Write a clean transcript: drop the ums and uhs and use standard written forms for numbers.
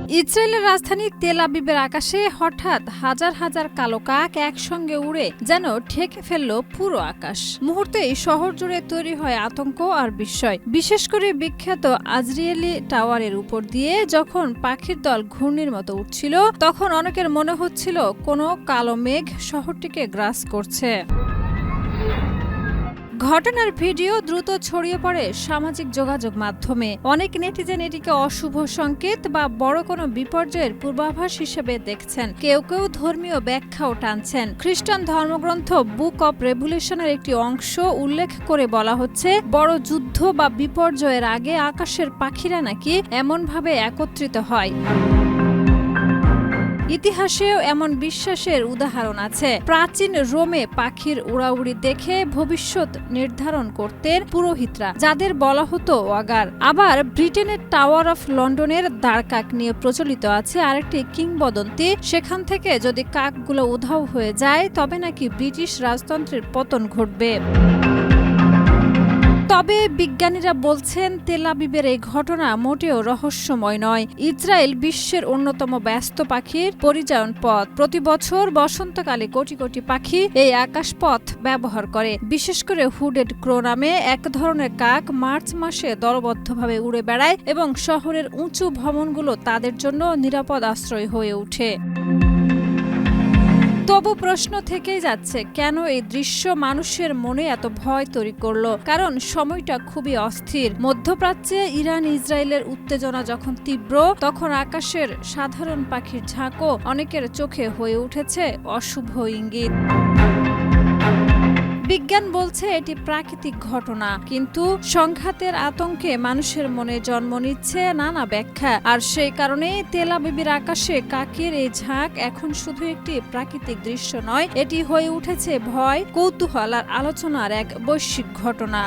ইসরায়েলের রাজধানী তেল আবিবের আকাশে হঠাৎ হাজার হাজার কালো কাক একসঙ্গে উড়ে যেন ঢেকে ফেলল পুরো আকাশ। মুহূর্তেই শহর জুড়ে তৈরি হয় আতঙ্ক আর বিস্ময়। বিশেষ করে বিখ্যাত আজরিয়েলি টাওয়ারের উপর দিয়ে যখন পাখির দল ঘূর্ণির মতো উঠছিল, তখন অনেকের মনে হচ্ছিল কোনো কালো মেঘ শহরটিকে গ্রাস করছে। ঘটনার ভিডিও দ্রুত ছড়িয়ে পড়ে সামাজিক যোগাযোগ মাধ্যমে। অনেক নেটিজেন এটিকে অশুভ সংকেত বা বড় কোনো বিপর্যয়ের পূর্বাভাস হিসেবে দেখছেন। কেউ কেউ ধর্মীয় ব্যাখ্যাও টানছেন। খ্রিস্টান ধর্মগ্রন্থ বুক অব রেভুলেশনের একটি অংশ উল্লেখ করে বলা হচ্ছে, বড় যুদ্ধ বা বিপর্যয়ের আগে আকাশের পাখিরা নাকি এমনভাবে একত্রিত হয়। ইতিহাসেও এমন বিশ্বাসের উদাহরণ আছে। প্রাচীন রোমে পাখির উড়াউড়ি দেখে ভবিষ্যৎ নির্ধারণ করতেন পুরোহিতরা, যাদের বলা হতো ওয়াগার। আবার ব্রিটেনের টাওয়ার অফ লন্ডনের দাঁড়কাক নিয়ে প্রচলিত আছে আরেকটি কিংবদন্তি। সেখান থেকে যদি কাকগুলো উধাও হয়ে যায়, তবে নাকি ব্রিটিশ রাজতন্ত্রের পতন ঘটবে। তবে বিজ্ঞানীরা বলছেন, তেল আবিবের এই ঘটনা মোটেও রহস্যময় নয়। ইসরায়েল বিশ্বের অন্যতম ব্যস্ত পাখির পরিযায়ন পথ। প্রতি বছর বসন্তকালে কোটি কোটি পাখি এই আকাশপথ ব্যবহার করে। বিশেষ করে হুডেড ক্রো নামে এক ধরনের কাক মার্চ মাসে দলবদ্ধভাবে উড়ে বেড়ায় এবং শহরের উঁচু ভবনগুলো তাদের জন্য নিরাপদ আশ্রয় হয়ে ওঠে। তবু প্রশ্ন থেকেই যাচ্ছে, কেন এই দৃশ্য মানুষের মনে এত ভয় তৈরি করলো? কারণ সময়টা খুবই অস্থির। মধ্যপ্রাচ্যে ইরান ইসরায়েলের উত্তেজনা যখন তীব্র, তখন আকাশের সাধারণ পাখির ঝাঁকও অনেকের চোখে হয়ে উঠেছে অশুভ ইঙ্গিত। বিজ্ঞান বলছে এটি প্রাকৃতিক ঘটনা, কিন্তু সংঘাতের আতঙ্কে মানুষের মনে জন্ম নিচ্ছে নানা ব্যাখ্যা। আর সেই কারণে তেল আবিবের আকাশে কাকের এই ঝাঁক এখন শুধু একটি প্রাকৃতিক দৃশ্য নয়, এটি হয়ে উঠেছে ভয়, কৌতূহল আর আলোচনার এক বৈশ্বিক ঘটনা।